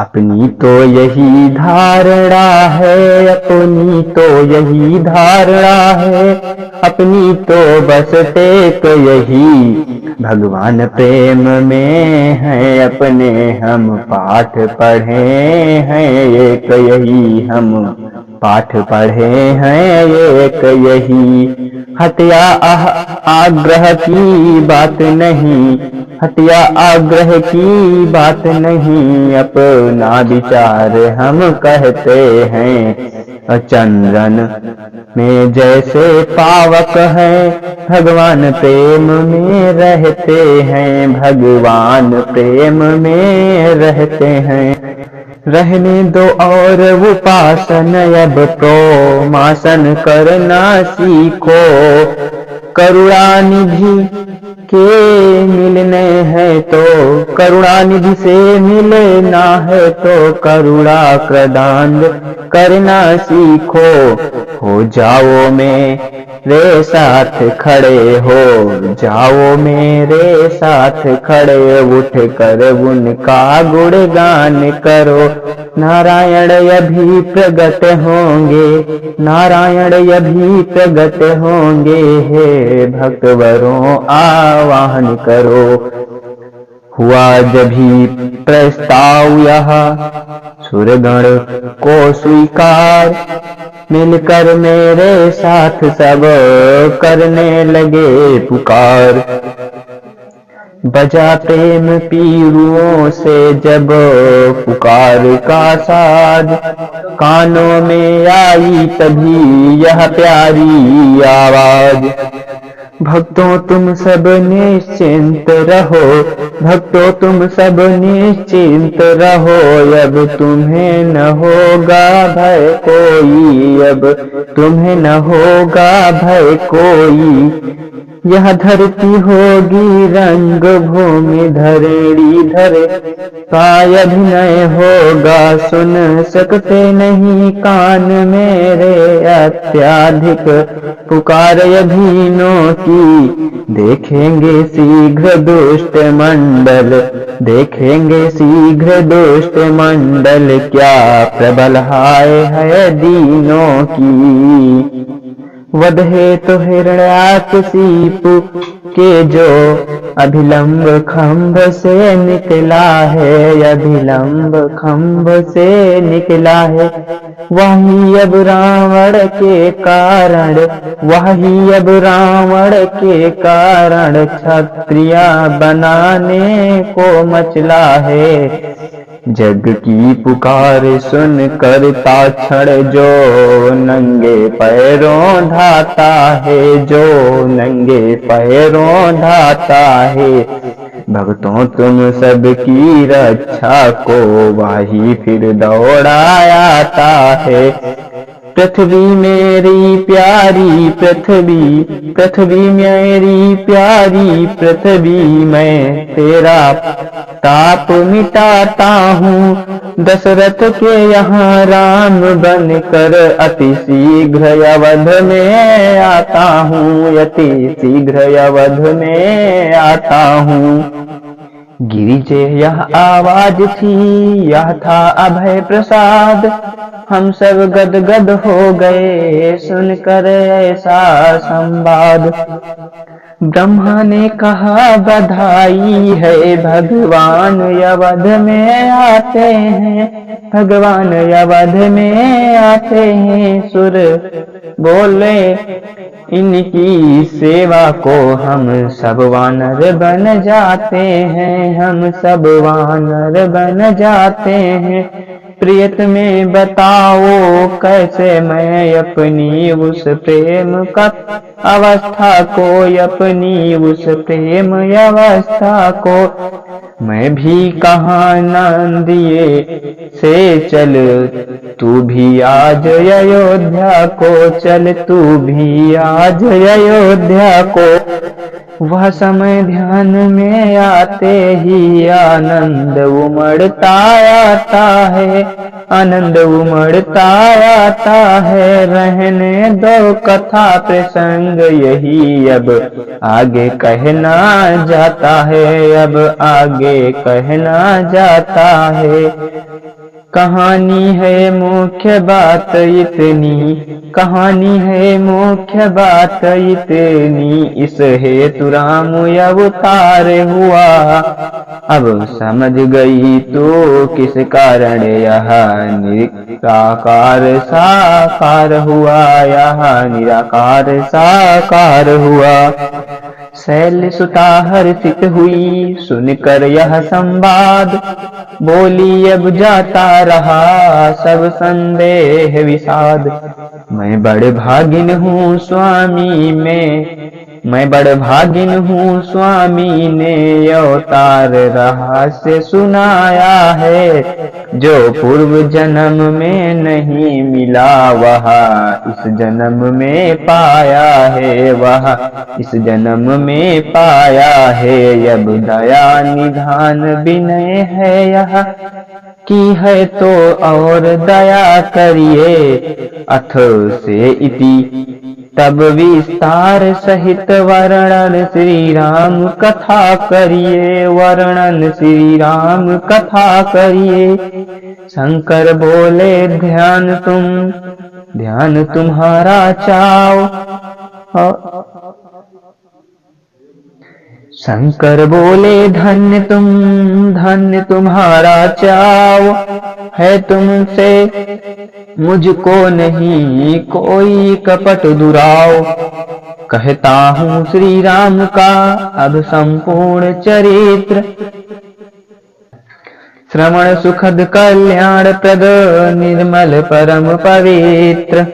अपनी तो यही धारणा है, अपनी तो यही धारणा है, अपनी तो बस टेक यही भगवान प्रेम में है। अपने हम पाठ पढ़े हैं एक यही, हम पाठ पढ़े हैं एक यही। हत्या आग्रह की बात नहीं, हत्या आग्रह की बात नहीं, अपना विचार हम कहते हैं। चंद्रन में जैसे पावक है, भगवान प्रेम में रहते हैं, भगवान प्रेम में रहते हैं। रहने दो और उपासन, अब प्रोमासन करना सीखो। करुणानिधि के मिलने हैं तो, करुणानिधि से मिलना है तो करुणा प्रदान करना सीखो। हो जाओ मेरे साथ खड़े, हो जाओ मेरे साथ खड़े, उठ कर उनका गुणगान करो। नारायण अभी प्रगट होंगे, नारायण अभी प्रगट होंगे, हे भक्तवरों आवाहन करो। हुआ जभी प्रस्ताव यह सुरगण को स्वीकार, मिलकर मेरे साथ सब करने लगे पुकार। बजा प्रेम पीरुओं से जब पुकार का साज, कानों में आई तभी यह प्यारी आवाज। भक्तों तुम सब निश्चिंत रहो, भक्तों तुम सब निश्चिंत रहो, अब तुम्हें न होगा भय कोई, अब तुम्हें न होगा भय कोई। यह धरती होगी रंग भूमि, धरणी धरे का अभिनय होगा। सुन सकते नहीं कान मेरे अत्याधिक पुकार अधीनों की, देखेंगे शीघ्र दुष्ट मंडल, देखेंगे शीघ्र दुष्ट मंडल, क्या प्रबल हाय है दीनों की। वध हेतु हिरण्याकशीपु के जो अभिलंब खंभ से निकला है, अभिलंब खंभ से निकला है, वही अब रावण के कारण, वही अब रावण के कारण क्षत्रिया बनाने को मचला है। जग की पुकार सुन कर ताक्षण जो नंगे पैरों धाता है, जो नंगे पैरों धाता है। भक्तों तुम सबकी रक्षा को वही फिर दौड़ाता है। पृथ्वी मेरी प्यारी पृथ्वी, पृथ्वी मेरी प्यारी पृथ्वी, मैं तेरा ताप मिटाता हूँ। दशरथ के यहाँ राम बनकर अति शीघ्र अवध में आता हूँ, अति शीघ्र अवध में आता हूँ। गिरिजे यह आवाज थी, यह था अभय प्रसाद, हम सब गदगद हो गए सुनकर ऐसा संवाद। ब्रह्मा ने कहा बधाई है, भगवान अवध में आते हैं, भगवान अवध में आते हैं। सुर बोले इनकी सेवा को हम सब वानर बन जाते हैं, हम सब वानर बन जाते हैं। प्रियतमे बताओ कैसे मैं अपनी उस प्रेम का अवस्था को, अपनी उस प्रेम अवस्था को मैं भी कहाँ नंदिए से चल, तू भी आज अयोध्या को चल, तू भी आज अयोध्या को। वह समय ध्यान में आते ही आनंद उमड़ता आता है, आनंद उमड़ता आता है। रहने दो कथा प्रसंग यही अब आगे कहना जाता है, अब आगे कहना जाता है। कहानी है मुख्य बात इतनी, कहानी है मुख्य बात इतनी, इस हेतु राम अवतार हुआ। अब समझ गई तो किस कारण यह निराकार साकार हुआ, यह निराकार साकार हुआ। शैल सुता हर्षित हुई सुनकर यह संवाद, बोली अब जाता रहा सब संदेह विषाद। मैं बड़ भागिन हूँ स्वामी मैं बड़ भागिन हूँ स्वामी ने अवतार रहस्य सुनाया है। जो पूर्व जन्म में नहीं मिला वह इस जन्म में पाया है, वह इस जन्म में पाया है। अब दया निधान विनय है यह की है तो और दया करिए। अथ से इति तब विस्तार सहित वर्णन श्री राम कथा करिए, वर्णन श्री राम कथा करिए। शंकर बोले ध्यान तुम्हारा चाओ, शंकर बोले धन्य तुम्हारा चाव है, तुमसे मुझको नहीं कोई कपट दुराव। कहता हूँ श्री राम का अब संपूर्ण चरित्र, श्रवण सुखद कल्याण प्रद निर्मल परम पवित्र।